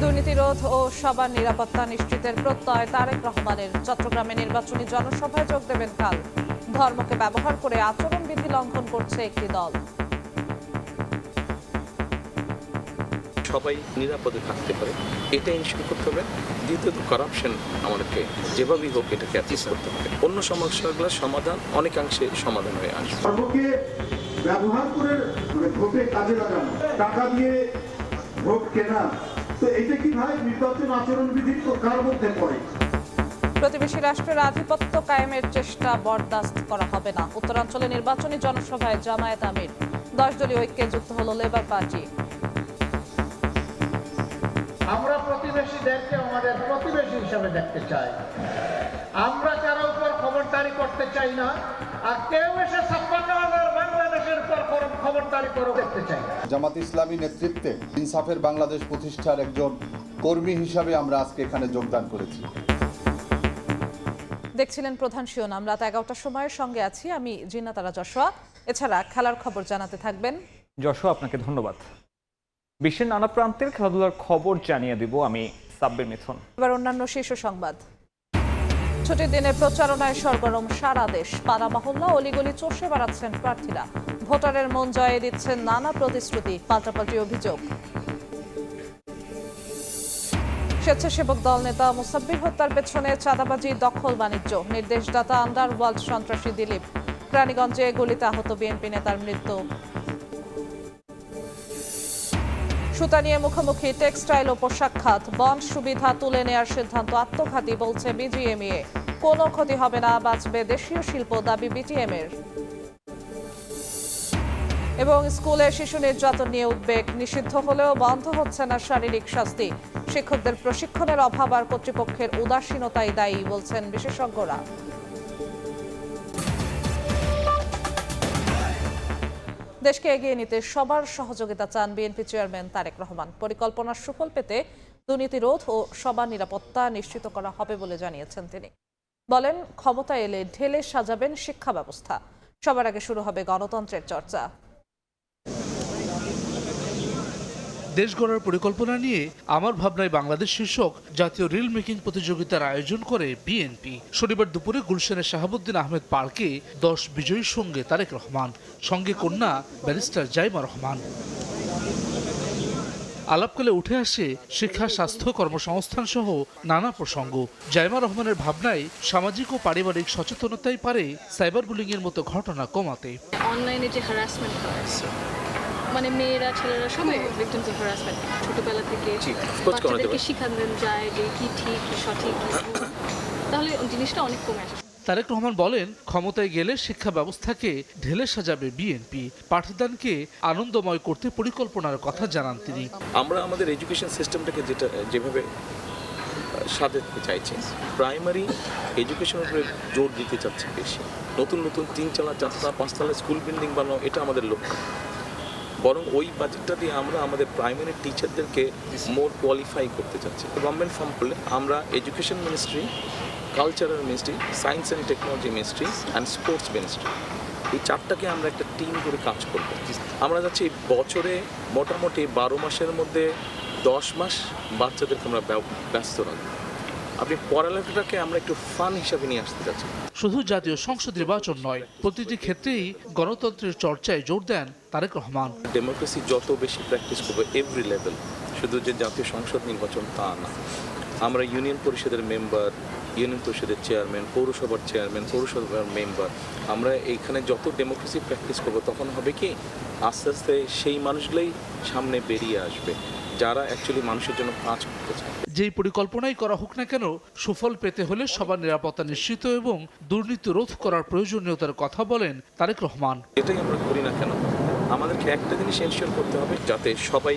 দুর্নীতিরোধ ও সবার নিরাপত্তা নিশ্চিতের প্রত্যয় তারেক রহমানের। চট্টগ্রামে নির্বাচনী জনসভায় যোগ দেবেন কাল। ধর্মকে ব্যবহার করে আচরণবিধি লঙ্ঘন করছে একটি দল। সবাই নিরাপদে থাকতে পারে এটা ইনশিওর করতে হবে। দ্বিতীয়ত কারাপশন আমাদেরকে যেভাবেই হোক এটাকে অ্যাড্রেস করতে হবে। অন্য সমস্যাগুলোর সমাধান অনেকাংশে সমাধান হয়ে আসবে। ধর্মকে ব্যবহার করে ভোটে কাজে লাগানো, টাকা দিয়ে ভোট কেনা, তো এটা কি ভাই নির্বাচন আচরণবিধির কার মধ্যে পড়ে? প্রতিবেশী রাষ্ট্রের আধিপত্য কায়েমের চেষ্টা বরদাস্ত করা হবে না। উত্তরাঞ্চলে নির্বাচনী জনসভায় জামায়াত আমির। 10 দলীয় ঐক্যে যুক্ত হলো লেবার পার্টি। আমরা প্রতিবেশীদেরকে আমাদের প্রতিবেশী হিসাবে দেখতে চাই। আমরা কারো উপর খবরদারি করতে চাই না, আর কেউ এসে 56,000 বাংলাদেশের উপর খবরদারি করে দেখতে চাই না। জামাত ইসলামী নেতৃত্বে ইনসাফের বাংলাদেশ প্রতিষ্ঠার একজন কর্মী হিসাবে আমরা আজকে এখানে যোগদান করেছি। দেখছিলেন প্রধান শিরোনাম। রাত 11টার সময়ের সঙ্গে আছি আমি জিন্নাতারা যশোয়া। এছাড়া খেলার খবর জানাতে থাকবেন যশোয়া। আপনাকে ধন্যবাদ। বিশ্বের নানা প্রান্তের খেলাধুলার খবর জানিয়ে দিব আমি সাব্বির মিথুন। এবার অন্যান্য শীর্ষ সংবাদ। ছুটির দিনের প্রচারণায় সরগরম সারা দেশ। পাড়া মহল্লা অলিগলি চষে বেড়াচ্ছেন প্রার্থীরা। ভোটারের মন জয়ে দিচ্ছেন নানা প্রতিশ্রুতি, পাল্টাপাল্টি অভিযোগ। স্বেচ্ছাসেবক দল নেতা মুসাব্বির হত্যার পেছনে চাঁদাবাজি, দখল বাণিজ্য। নির্দেশদাতা আন্ডারওয়ার্ল্ড সন্ত্রাসী দিলীপ। রানীগঞ্জে গুলিতে আহত বিএনপি নেতার মৃত্যু। সুতা নিয়ে মুখোমুখি টেক্সটাইল ও পোশাক খাত। বন্ড সুবিধা তুলে নেয়ার সিদ্ধান্ত আত্মঘাতী বলছে বিজিএমইএ। কোনো ক্ষতি হবে না, বাঁচবে দেশীয় শিল্প, দাবি বিটিএম এর। এবং স্কুলে শিশু নির্যাতন নিয়ে উদ্বেগ। নিষিদ্ধ হলেও বন্ধ হচ্ছে না শারীরিক শাস্তি। শিক্ষকদের প্রশিক্ষণের অভাব আর কর্তৃপক্ষের উদাসীনতাই দায়ী বলছেন বিশেষজ্ঞরা। দেশকে এগিয়ে নিতে সবার সহযোগিতা চান বিএনপি চেয়ারম্যান তারেক রহমান। পরিকল্পনার সুফল পেতে দুর্নীতি রোধ ও সবার নিরাপত্তা নিশ্চিত করা হবে বলে জানিয়েছেন তিনি। বলেন, ক্ষমতা এলে ঢেলে সাজাবেন শিক্ষা ব্যবস্থা। সবার আগে শুরু হবে গণতন্ত্রের চর্চা। দেশ গড়ার পরিকল্পনা নিয়ে আমার ভাবনায় বাংলাদেশ শীর্ষক জাতীয় রিল মেকিং প্রতিযোগিতার আয়োজন করে বিএনপি। শনিবার দুপুরে গুলশানের শাহাবুদ্দিন আহমেদ পার্কে 10 বিজয়ীর সঙ্গে তারেক রহমান, সঙ্গে কন্যা ব্যারিস্টার জাইমা রহমান। আলাপকালে উঠে আসে শিক্ষা, স্বাস্থ্য, কর্মসংস্থান সহ নানা প্রসঙ্গ। জাইমা রহমানের ভাবনায় সামাজিক ও পারিবারিক সচেতনতাই পারে সাইবার বুলিং এর মতো ঘটনা কমাতে। অনলাইনে যে হ্যারাসমেন্ট হয়, মানে মেয়েরা ছেলেরা সবাই ভিকটিমস অফ হ্যারাসমেন্ট, ছোটবেলা থেকে বাচ্চাদেরকে শিখানো যায় যে কি ঠিক কি সঠিক, তাহলে জিনিসটা অনেক কমে আসে। তারেক রহমান বলেন, ক্ষমতায় গেলে শিক্ষা ব্যবস্থাকে ঢেলে সাজাবে বিএনপি। পাঠদানকে আনন্দময় করতে পরিকল্পনার কথা জানান তিনি। আমরা আমাদের এডুকেশন সিস্টেমটাকে যেভাবে সাজাতে চাইছি, প্রাইমারি এডুকেশনের উপরে জোর দিতে চাচ্ছি বেশি। নতুন নতুন 3 তলা 4 তলা 5 তলা স্কুল বিল্ডিং বানানো, এটা আমাদের লক্ষ্য। বরং ওই বাজেটটা দিয়ে আমরা আমাদের প্রাইমারি টিচারদেরকে মোর কোয়ালিফাই করতে চাচ্ছি। গভর্নমেন্ট ফর্ম করলে আমরা education ministry, cultural ministry, science and technology ministry and sports ministry, এই 4টাকে আমরা একটা টিম করে কাজ করব। আমরা যাচ্ছি বছরে মোটামুটি 12 মাসের মধ্যে 10 মাস বাচ্চাদেরকে আমরা ব্যস্ত রাখবো। আপনি পড়ালেখাটাকে আমরা একটু ফান হিসাবে নিয়ে আসতে চাচ্ছি। শুধু জাতীয় সংসদ নির্বাচন নয়, প্রতিটি ক্ষেত্রেই গণতন্ত্রের চর্চায় জোর দেন তারেক রহমান। ডেমোক্রেসি যত বেশি প্র্যাকটিস করবো এভরি লেভেল, শুধু যে জাতীয় সংসদ নির্বাচন তা না, আমরা ইউনিয়ন পরিষদের মেম্বার, ইউনিয়ন পরিষদের চেয়ারম্যান, পৌরসভার চেয়ারম্যান, পৌরসভার মেম্বার, আমরা এইখানে যত ডেমোক্রেসি প্র্যাকটিস করবো তখন হবে কি আস্তে আস্তে সেই মানুষগুলোই সামনে বেরিয়ে আসবে যারা অ্যাকচুয়ালি মানুষের জন্য কাজ করতে চায়। যেই পরিকল্পনাই করা হোক না কেন, সুফল পেতে হলে সবার নিরাপত্তা নিশ্চিত এবং দুর্নীতি রোধ করার প্রয়োজনীয়তার কথা বলেন তারেক রহমান। এটাই আমরা করি না কেন, আমাদেরকে একটা জিনিস এনশিওর করতে হবে যাতে সবাই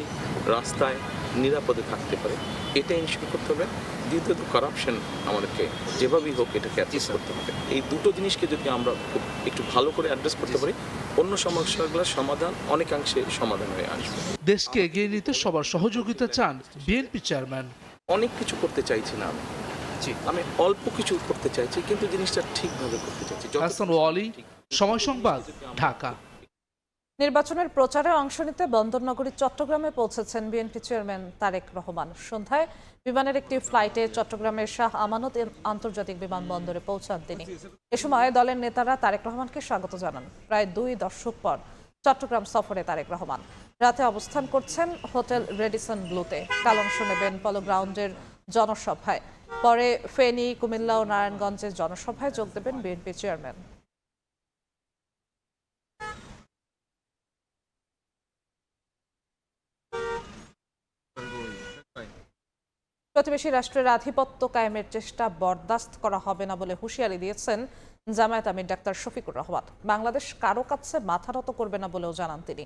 রাস্তায় নিরাপদে থাকতে পারে এটা এনশিওর করতে হবে। দ্বিতীয়ত কারাপশন আমাদেরকে যেভাবেই হোক এটাকে অ্যাড্রেস করতে হবে। এই দুটো জিনিসকে যদি আমরা খুব একটু ভালো করে অ্যাড্রেস করতে পারি, অন্য সমস্যাগুলোর সমাধান অনেকাংশে সমাধান হয়ে আসবে। দেশকে এগিয়ে নিতে সবার সহযোগিতা চান বিএনপি চেয়ারম্যান। অনেক কিছু করতে চাইছি না আমি অল্প কিছু করতে চাইছি, কিন্তু জিনিসটা ঠিকভাবে করতে চাইছি। হাসান ওয়ালি, সময় সংবাদ, ঢাকা। নির্বাচনের প্রচারে অংশ নিতে বন্দরনগরী চট্টগ্রামে পৌঁছেছেন বিএনপি চেয়ারম্যান তারেক রহমান। সন্ধ্যায় বিমানের একটি ফ্লাইটে চট্টগ্রামের শাহ আমানত আন্তর্জাতিক বিমানবন্দরে পৌঁছান তিনি। এ সময় দলের নেতারা তারেক রহমানকে স্বাগত জানান। প্রায় 2 দশক পর চট্টগ্রাম সফরে তারেক রহমান রাতে অবস্থান করছেন হোটেল রেডিসন ব্লুতে। কাল অংশ নেবেন পলো গ্রাউন্ডের জনসভায়। পরে ফেনী, কুমিল্লা ও নারায়ণগঞ্জের জনসভায় যোগ দেবেন বিএনপি চেয়ারম্যান। প্রতিবেশী রাষ্ট্রের আধিপত্য কায়েমের চেষ্টা বরদাস্ত করা হবে না বলে হুঁশিয়ারি দিয়েছেন জামায়াত আমির ডাক্তার শফিকুর রহমান। বাংলাদেশ কারো কাছে মাথা নত করবে না বলেও জানান তিনি।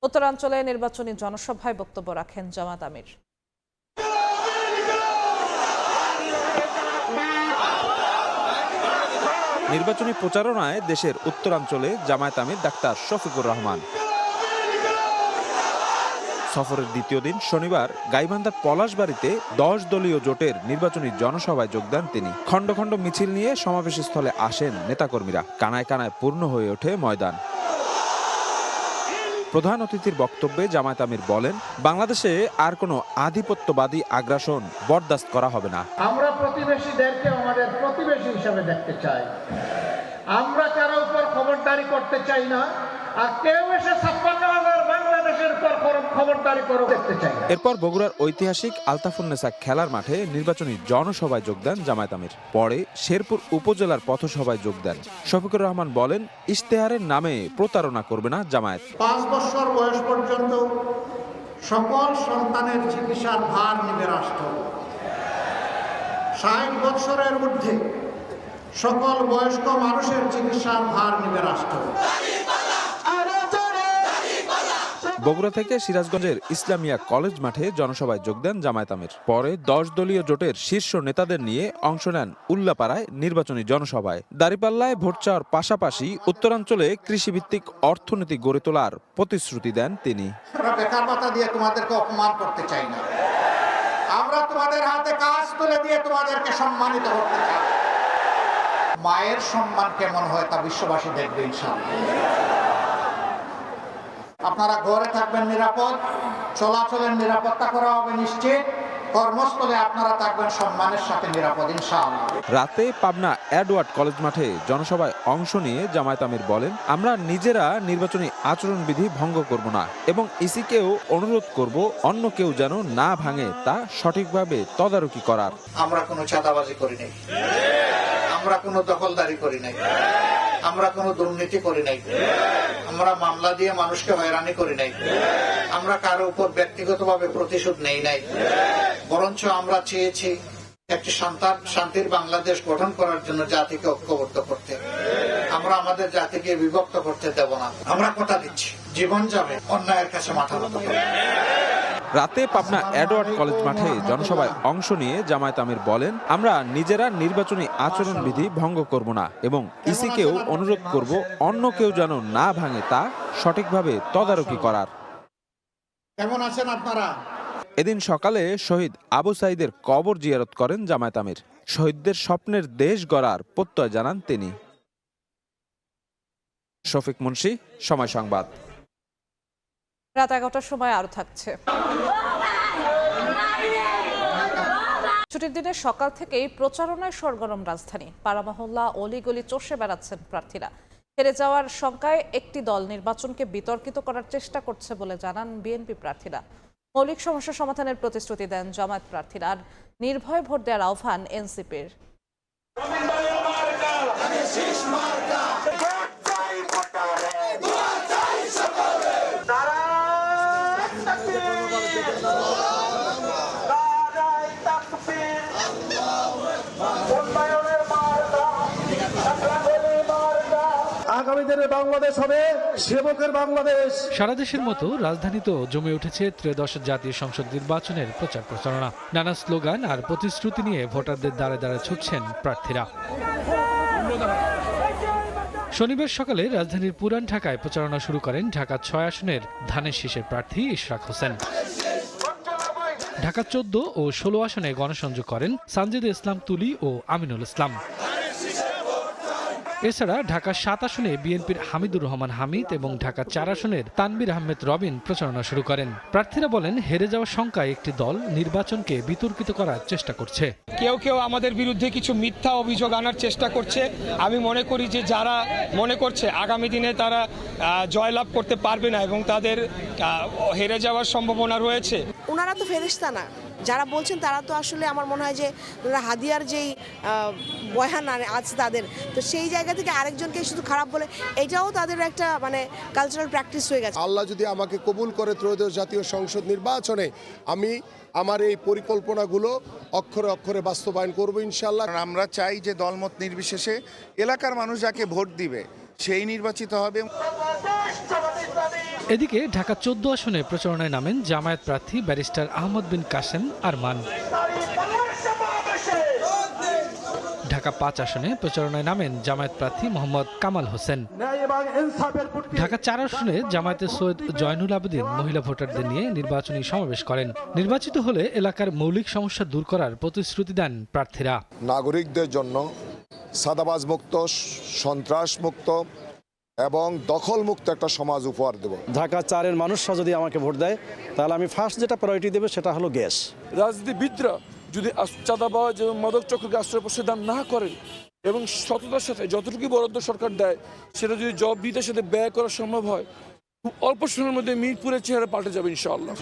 উত্তরাঞ্চলে নির্বাচনী জনসভায় বক্তব্য রাখেন জামায়াত আমির। নির্বাচনী প্রচারণায় দেশের উত্তরাঞ্চলে জামায়াত আমির ডাক্তার শফিকুর রহমান। সফরের দ্বিতীয় দিন শনিবার গাইবান্ধার পলাশবাড়িতে 10 দলীয় জোটের নির্বাচনী জনসভায় যোগ দেন তিনি। খণ্ড খণ্ড মিছিল নিয়ে সমাবেশস্থলে আসেন নেতাকর্মীরা। কানায় কানায় পূর্ণ হয়ে ওঠে ময়দান। প্রধান অতিথির বক্তব্যে জামায়াত আমির বলেন, বাংলাদেশে আর কোনো আধিপত্যবাদী আগ্রাসন বরদাস্ত করা হবে না। আমরা প্রতিবেশীদেরকে আমাদের প্রতিবেশী হিসাবে দেখতে চাই। আমরা কারো উপর খবরদারি করতে চাই না, আর কেউ এসে 56,000 বাংলাদেশের উপর খবরদারি করে দেখতে চাই না। এরপর বগুড়ার ঐতিহাসিক আলতাফুন্নেসা খেলার মাঠে নির্বাচনী জনসভায় যোগ দেন জামায়াত আমির। পরে শেরপুর উপজেলার পথসভায় যোগ দেন। শফিকুর রহমান বলেন, ইশতেহারের নামে প্রতারণা করবে না জামায়াত। 5 বছর বয়স পর্যন্ত সকল সন্তানের চিকিৎসার ভার নিবে রাষ্ট্র। 60 বছরের ঊর্ধ্বে সকল বয়স্ক মানুষের চিকিৎসার ভার নিবে রাষ্ট্র। বগুড়া থেকে সিরাজগঞ্জের ইসলামিয়া কলেজ মাঠে জনসভায় যোগ দেন জামায়াত আমির। পরে 10 দলীয় জোটের শীর্ষ নেতাদের নিয়ে অংশ নেন উল্লাপাড়ায় নির্বাচনী জনসভায়। দাঁড়িপাল্লায় ভোট চাওয়ার পাশাপাশি উত্তরাঞ্চলে কৃষিভিত্তিক অর্থনীতি গড়ে তোলার প্রতিশ্রুতি দেন তিনি। আমরা বেকার ভাতা দিয়ে তোমাদেরকে অপমান করতে চাই না। আমরা তোমাদের হাতে কাজ তুলে দিয়ে তোমাদেরকে সম্মানিত করতে চাই। মায়ের সম্মান কেমন হয় তা বিশ্ববাসী দেখবে ইনশাআল্লাহ। আপনারা ঘরে থাকবেন নিরাপদ, চলাচলের নিরাপত্তা করা হবে নিশ্চিত, কর্মস্থলে আপনারা থাকবেন সম্মানের সাথে নিরাপদ ইনশাআল্লাহ। রাতে পাবনা এডওয়ার্ড কলেজ মাঠে জনসভায় অংশ নিয়ে জামায়াত আমির বলেন, আমরা নিজেরা নির্বাচনী আচরণবিধি ভঙ্গ করব না এবং ইসিকেও অনুরোধ করব অন্য কেউ যেন না ভাঙে তা সঠিকভাবে তদারকি করার। আমরা কোনো চাঁদাবাজি করি নাই, আমরা কোনো দখলদারি করি নাই, আমরা কোনো দুর্নীতি করি নাই, আমরা মামলা দিয়ে মানুষকে হয়রানি করি নাই, আমরা কারো উপর ব্যক্তিগতভাবে প্রতিশোধ নেই নাই। বরঞ্চ আমরা চেয়েছি একটি শান্তির বাংলাদেশ গঠন করার জন্য জাতিকে ঐক্যবদ্ধ করতে। আমরা আমাদের জাতিকে বিভক্ত করতে দেব না। আমরা কথা দিচ্ছি, জীবন যাবে, অন্যায়ের কাছে মাথা নত করব। রাতে পাবনা এডওয়ার্ড কলেজ মাঠে জনসভায় অংশ নিয়ে জামায়াত আমির বলেন, আমরা নিজেরা নির্বাচনী আচরণবিধি ভঙ্গ করব না এবং ইসিকেও অনুরোধ করব অন্য কেউ যেন না ভাঙে তা সঠিকভাবে তদারকি করার। কেমন আছেন আপনারা? এদিন সকালে শহীদ আবু সাইদের কবর জিয়ারত করেন জামায়াত আমির। শহীদদের স্বপ্নের দেশ গড়ার প্রত্যয় জানান তিনি। শফিক মুন্সি, সময় সংবাদ। রাত 11টার সময় আরো থাকছে। ছুটির দিনে সকাল থেকেই প্রচারণায় সরগরম রাজধানী। পাড়া মহল্লা, অলিগলি চষে বেড়াচ্ছেন প্রার্থীরা। হেরে যাওয়ার শঙ্কায় একটি দল নির্বাচনকে বিতর্কিত করার চেষ্টা করছে বলে জানান বিএনপি প্রার্থীরা। মৌলিক সমস্যা সমাধানের প্রতিশ্রুতি দেন জামায়াত প্রার্থীরা আর নির্ভয়ে ভোট দেওয়ার আহ্বান এনসিপির। আগামী দিনে বাংলাদেশ হবে সেবকের বাংলাদেশ। সারা দেশের মতো রাজধানীতেও জমে উঠেছে ত্রয়োদশ জাতীয় সংসদ নির্বাচনের প্রচার প্রচারণা। নানা স্লোগান আর প্রতিশ্রুতি নিয়ে ভোটারদের দ্বারে দ্বারে ছুটছেন প্রার্থীরা। শনিবার সকালে রাজধানীর পুরান ঢাকায় প্রচারণা শুরু করেন ঢাকা 6 আসনের ধানের শীষের প্রার্থী ইশরাক হোসেন। ঢাকা 14 ও 16 আসনে গণসংযোগ করেন সানজিদা ইসলাম তুলি ও আমিনুল ইসলাম। এছাড়া ঢাকা ৭ আসনে বিএনপির হামিদুর রহমান হামিদ এবং ঢাকা ৪ আসনের তানভীর আহমেদ রবিন প্রচারণা শুরু করেন। প্রার্থীরা বলেন, হেরে যাওয়ার শঙ্কায় একটি দল নির্বাচনকে বিতর্কিত করার চেষ্টা করছে। কেউ কেউ আমাদের বিরুদ্ধে কিছু মিথ্যা অভিযোগ আনার চেষ্টা করছে। আমি মনে করি যে যারা মনে করছে আগামী দিনে তারা জয়লাভ করতে পারবে না এবং তাদের হেরে যাওয়ার সম্ভাবনা রয়েছে। ওনারা তো ফেরেশতা না, যারা বলছেন তারা তো আসলে আমার মনে হয় যে ওনারা হাদিয়ার যেই বয়ান আছে তাদের, তো সেই জায়গা থেকে আরেকজনকে শুধু খারাপ বলে এটাও তাদের একটা মানে কালচারাল প্র্যাকটিস হয়ে গেছে। আল্লাহ যদি আমাকে কবুল করে ত্রয়োদশ জাতীয় সংসদ নির্বাচনে আমি আমার এই পরিকল্পনাগুলো অক্ষরে অক্ষরে বাস্তবায়ন করব ইনশাআল্লাহ। আমরা চাই যে দলমত নির্বিশেষে এলাকার মানুষ যাকে ভোট দিবে সেই নির্বাচিত হবে। এদিকে ঢাকা 14 আসনে প্রচারণায় নামেন জামায়াত প্রার্থী ব্যারিস্টার আহমদ বিন কাসেম আরমান। ঢাকা 5 আসনে প্রচারণায় নামেন জামায়াত প্রার্থী মোহাম্মদ কামাল হোসেন। ঢাকা 4 আসনে জামায়াতের সৈয়দ জয়নুল আবেদিন মহিলা ভোটারদের নিয়ে নির্বাচনী সমাবেশ করেন। নির্বাচিত হলে এলাকার মৌলিক সমস্যা দূর করার প্রতিশ্রুতি দেন প্রার্থীরা। নাগরিকদের জন্য সাদাবাজ মুক্ত, সন্ত্রাস মুক্ত এবং দখল মুক্ত একটা সমাজ উপহার দেব। ঢাকা 4-এর মানুষরা যদি আমাকে ভোট দেয় তাহলে আমি ফার্স্ট যেটা প্রায়োরিটি দেবে সেটা হলো গ্যাস। রাজনীতিবিদরা যদি চাঁদাবাজ এবং মাদক চক্রকে আশ্রয় প্রদান না করেন এবং সততার সাথে যতটুকু বরাদ্দ সরকার দেয় সেটা যদি জবাবদিহিতার সাথে ব্যয় করা সম্ভব হয়, খুব অল্প সময়ের মধ্যে মিরপুরের চেহারা পাল্টে যাবে ইনশাআল্লাহ।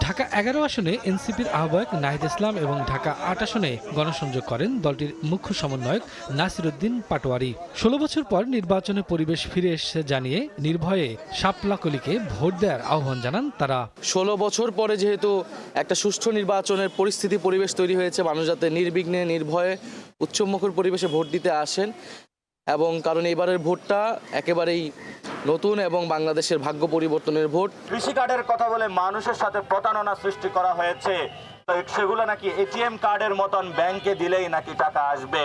ঢাকা 11 আসনে এনসিপির আহ্বায়ক নাহিদ ইসলাম এবং ঢাকা 8 আসনে গণসংযোগ করেন দলটির মুখ্য সমন্বয়ক নাসিরউদ্দিন পাটোয়ারি। 16 বছর পর নির্বাচনে পরিবেশ ফিরে এসেছে জানিয়ে নির্ভয়ে শাপলাকলিকে ভোট দেওয়ার আহ্বান জানান তারা। 16 বছর পরে যেহেতু একটা সুষ্ঠু নির্বাচনের পরিবেশ তৈরি হয়েছে, মানুষ যাতে নির্বিঘ্নে নির্ভয়ে উচ্চমুখর পরিবেশে ভোট দিতে আসেন, এবং কারণ এবারের ভোটটা একেবারেই নতুন এবং বাংলাদেশের ভাগ্য পরিবর্তনের ভোট। কৃষি কার্ডের কথা বলে মানুষের সাথে প্রতারণা সৃষ্টি করা হয়েছে, তো সেগুলো নাকি এটিএম কার্ডের মতন ব্যাংকে দিলেই নাকি টাকা আসবে।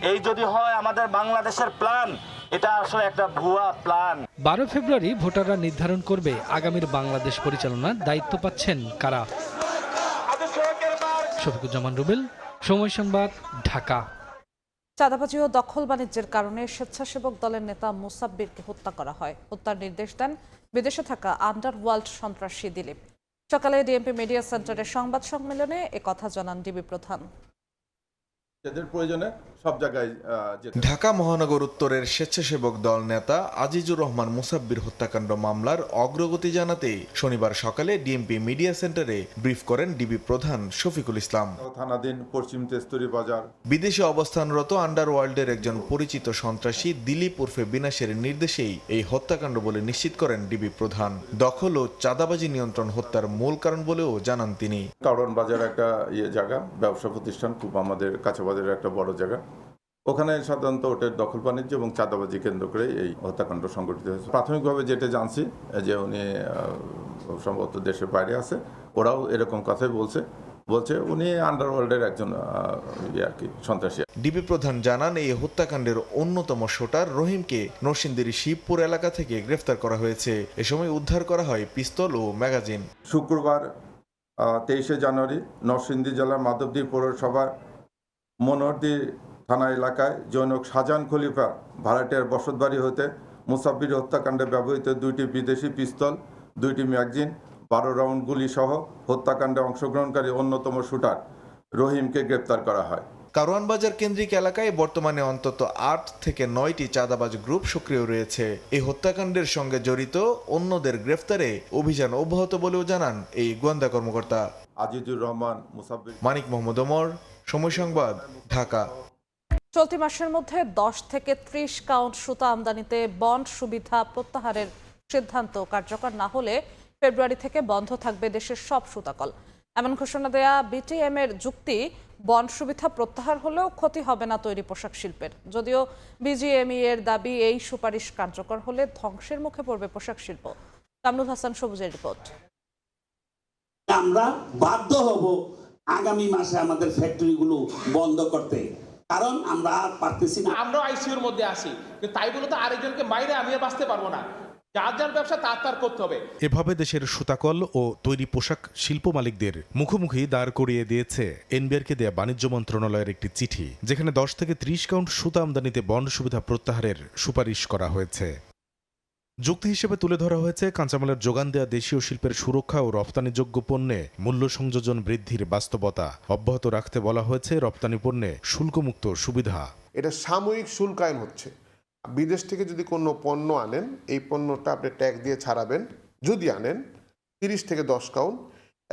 এই যদি হয় আমাদের বাংলাদেশের প্ল্যান, এটা আসলে একটা ভুয়া প্ল্যান। 12 ফেব্রুয়ারি ভোটাররা নির্ধারণ করবে আগামীর বাংলাদেশ পরিচালনার দায়িত্ব পাচ্ছেন কারা। শফিকুজ্জামান রুবেল, সময় সংবাদ, ঢাকা। চাঁদাবাজি ও দখল বাণিজ্যের কারণে স্বেচ্ছাসেবক দলের নেতা মুসাব্বিরকে হত্যা করা হয়। হত্যার নির্দেশ দেন বিদেশে থাকা আন্ডারওয়ার্ল্ড সন্ত্রাসী দিলীপ। সকালে ডিএমপি মিডিয়া সেন্টারের সংবাদ সম্মেলনে একথা জানান ডিবি প্রধান। ঢাকা মহানগর উত্তরের স্বেচ্ছাসেবক দল নেতা আজিজুর রহমান মুসাব্বির হত্যাকাণ্ড মামলার অগ্রগতি জানাতে শনিবার সকালে ডিএমপি মিডিয়া সেন্টারে ব্রিফ করেন ডিবি প্রধান শফিকুল ইসলাম। থানাধীন পশ্চিম তেস্তুরি বাজার বিদেশে অবস্থানরত আন্ডারওয়ার্ল্ডের একজন পরিচিত সন্ত্রাসী দিলীপ উর্ফে বিনাশের নির্দেশেই এই হত্যাকাণ্ড বলে নিশ্চিত করেন ডিবি প্রধান। দখল ও চাঁদাবাজি নিয়ন্ত্রণ হত্যার মূল কারণ বলেও জানান তিনি। কারণ বাজার একটা জায়গা, ব্যবসা প্রতিষ্ঠান, খুব আমাদের কাছে বাজারের একটা বড় জায়গা, ওখানে সাধারণত ওটার দখল বাণিজ্য এবং চাঁদাবাজি কেন্দ্র করে এই হত্যাকাণ্ড সংঘটিত হয়েছে। প্রাথমিকভাবে যেটা জানছি যে উনি সম্ভবত দেশের বাইরে আছে, ওরাও এরকম কথাই বলছে উনি আন্ডারওয়ার্ল্ডের একজন আর কি সন্ত্রাসী। ডিবি প্রধান জানান এই হত্যাকাণ্ডের অন্যতম শোটার রহিমকে নরসিংদীর শিবপুর এলাকা থেকে গ্রেফতার করা হয়েছে। এ সময় উদ্ধার করা হয় পিস্তল ও ম্যাগাজিন। শুক্রবার 23শে জানুয়ারি নরসিংদী জেলার মাধবদী পৌরসভার মনোহরদী থানা এলাকায় জনক শাহজাহান খলিফা ভাড়াটিয়ার বসতবাড়ি হতে মুসাব্বির হত্যাকাণ্ডে ব্যবহৃত 2টি বিদেশি পিস্তল, 2টি ম্যাগাজিন, 12 রাউন্ড গুলি সহ হত্যাকাণ্ডে অংশগ্রহণকারী অন্যতম শুটার রহিমকে গ্রেপ্তার করা হয়। কারওয়ান বাজার কেন্দ্রিক এলাকায় বর্তমানে অন্তত 8 থেকে 9টি চাঁদাবাজ গ্রুপ সক্রিয় রয়েছে। এই হত্যাকাণ্ডের সঙ্গে জড়িত অন্যদের গ্রেফতারে অভিযান অব্যাহত বলেও জানান এই গোয়েন্দা কর্মকর্তা। আজিজুর রহমান মুসাব্বির। মানিক মোহাম্মদ ওমর, সময় সংবাদ, ঢাকা। চলতি মাসের মধ্যে 10 থেকে 30 কাউন্ট সুতা আমদানিতে বন্ড সুবিধা প্রত্যাহারের সিদ্ধান্ত কার্যকর না হলে ফেব্রুয়ারি থেকে বন্ধ থাকবে দেশের সব সুতাকল। এমন ঘোষণা দেয়া বিটিএম এর যুক্তি, বন্ড সুবিধা প্রত্যাহার হলেও ক্ষতি হবে না তৈরি পোশাক শিল্পের। যদিও বিজিএমই এর দাবি, এই সুপারিশ কার্যকর হলে ধ্বংসের মুখে পড়বে পোশাক শিল্প। কামরুল হাসান সবুজের রিপোর্ট। আমরা বাধ্য হব আগামী মাসে আমাদের ফ্যাক্টরিগুলো বন্ধ করতে, কারণ আমরা আর পারতেছি না। আমরা আইসিইউর মধ্যে আছি, তাই বলে তো আরেকজনকে মাইরে আমি আর বাঁচতে পারবো না। যার যার ব্যবসা তার করতে হবে। এভাবে দেশের সুতাকল ও তৈরি পোশাক শিল্প মালিকদের মুখোমুখি দাঁড় করিয়ে দিয়েছে এনবিআরকে দেয়া বাণিজ্য মন্ত্রণালয়ের একটি চিঠি, যেখানে 10 থেকে 30 কাউন্ট সুতা আমদানিতে বন্ড সুবিধা প্রত্যাহারের সুপারিশ করা হয়েছে। যুক্তি হিসেবে তুলে ধরা হয়েছে কাঁচামালের যোগান দেয়া দেশীয় শিল্পের সুরক্ষা ও রপ্তানিযোগ্য পণ্যে মূল্য সংযোজন বৃদ্ধির বাস্তবতা অব্যাহত রাখতে বলা হয়েছে রপ্তানি পণ্যে শুল্কমুক্ত সুবিধা। এটা সাময়িক শুল্কায়ন হচ্ছে। বিদেশ থেকে যদি কোনো পণ্য আনেন, এই পণ্যটা আপনি ট্যাক্স দিয়ে ছাড়াবেন, যদি আনেন 30 থেকে 10 কাউন্ট,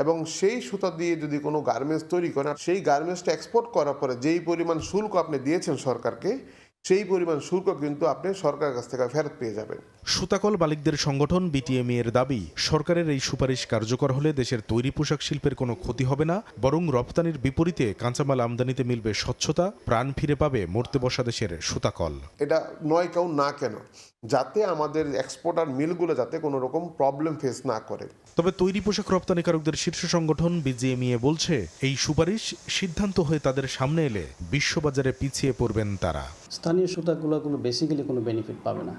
এবং সেই সুতা দিয়ে যদি কোনো গার্মেন্টস তৈরি করেন, সেই গার্মেন্টসটা এক্সপোর্ট করার পরে যেই পরিমাণ শুল্ক আপনি দিয়েছেন সরকারকে, সেই পরিমাণ শুল্ক কিন্তু আপনি সরকারের কাছ থেকে ফেরত পেয়ে যাবেন। সুতাকল মালিকদের সংগঠন বিটিএমই এর দাবি, সরকারের এই সুপারিশ কার্যকর হলে দেশের তৈরি পোশাক শিল্পের কোনো ক্ষতি হবে না, বরং রপ্তানির বিপরীতে কাঁচামাল আমদানিতে মিলবে স্বচ্ছতা, প্রাণ ফিরে পাবে মরতে বসা দেশের সুতাকল। এটা 9 কাউন্ট না কেন, যাতে আমাদের এক্সপোর্টার মিলগুলো যাতে কোনো রকম প্রবলেম ফেস না করে। তবে তৈরি পোশাক রপ্তানিকারকদের শীর্ষ সংগঠন বিজিএমইএ বলছে, এই সুপারিশ সিদ্ধান্ত হয়ে তাদের সামনে এলে বিশ্ববাজারে পিছিয়ে পড়বেন তারা। স্থানীয় সুতাগুলো বেসিক্যালি কোনো বেনিফিট পাবে না।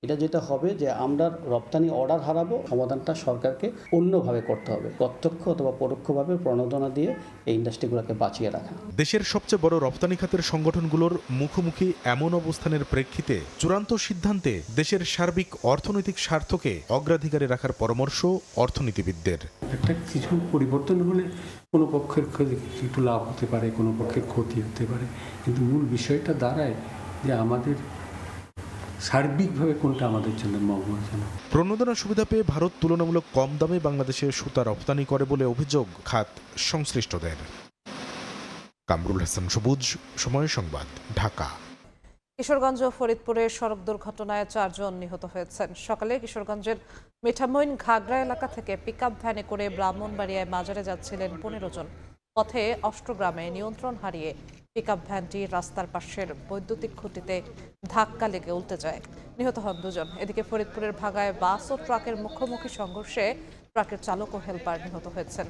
এটা যেটা হবে যে আমরা রপ্তানি অর্ডার হারাবো, সমাধানটা সরকারকে অন্যভাবে করতে হবে, প্রত্যক্ষ অথবা পরোক্ষভাবে প্রণোদনা দিয়ে এই ইন্ডাস্ট্রিগুলোকে বাঁচিয়ে রাখা। দেশের সবচেয়ে বড় রপ্তানি খাতের সংগঠনগুলোর মুখোমুখি এমন অবস্থানের প্রেক্ষিতে চূড়ান্ত সিদ্ধান্তে দেশের সার্বিক অর্থনৈতিক স্বার্থকে অগ্রাধিকারে রাখার পরামর্শ অর্থনীতিবিদদের। একটা কিছু পরিবর্তন হলে কোনো পক্ষের একটু লাভ হতে পারে, কোনো পক্ষের ক্ষতি হতে পারে, কিন্তু মূল বিষয়টা দাঁড়ায় যে আমাদের সার্বিকভাবে কোনটা আমাদের জন্য মঙ্গলজনক। প্রণোদনা সুবিধা পেয়ে ভারত তুলনামূলক কম দামে বাংলাদেশে সুতা রপ্তানি করে বলে অভিযোগ খাত সংশ্লিষ্টদের। কামরুল হাসান সবুজ, সময় সংবাদ, ঢাকা। কিশোরগঞ্জ ও ফরিদপুরে সড়ক দুর্ঘটনায় 4 জন নিহত হয়েছেন। সকালে কিশোরগঞ্জের মিঠামইন ঘাগড়া এলাকা থেকে পিকআপ ভ্যানে করে ব্রাহ্মণবাড়িয়ায় মাজারে যাচ্ছিলেন 15 জন। পথে অষ্টগ্রামে নিয়ন্ত্রণ হারিয়ে পিকআপ ভ্যানটি রাস্তার পাশের বৈদ্যুতিক খুঁটিতে ধাক্কা লেগে উল্টে যায়, নিহত হন 2 জন। এদিকে ফরিদপুরের ভাগায় বাস ও ট্রাকের মুখোমুখি সংঘর্ষে ট্রাকের চালক ও হেলপার নিহত হয়েছেন।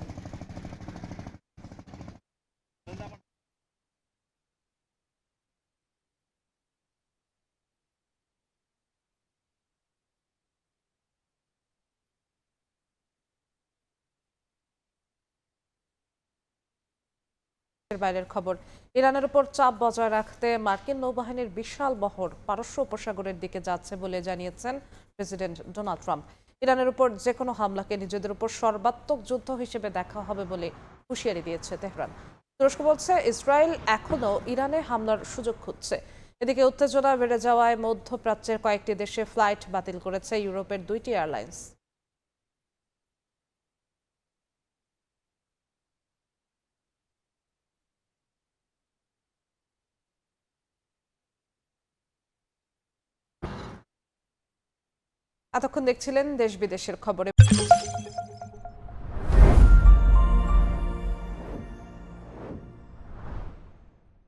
বাইরের খবর, ইরানের উপর চাপ বজায় রাখতে মার্কিন নৌবাহিনীর বিশাল বহর পারস্য উপসাগরের দিকে যাচ্ছে বলে জানিয়েছেন প্রেসিডেন্ট ডোনাল্ড ট্রাম্প। ইরানের উপর যে কোনো হামলাকে নিজেদের উপর সর্বাত্মক যুদ্ধ হিসেবে দেখা হবে বলে হুঁশিয়ারি দিয়েছে তেহরান। তুরস্ক বলছে ইসরায়েল এখনও ইরানে হামলার সুযোগ খুঁজছে। এদিকে উত্তেজনা বেড়ে যাওয়ায় মধ্যপ্রাচ্যের কয়েকটি দেশে ফ্লাইট বাতিল করেছে ইউরোপের 2টি এয়ারলাইন্স। এতক্ষণ দেখছিলেন দেশ বিদেশের খবরে।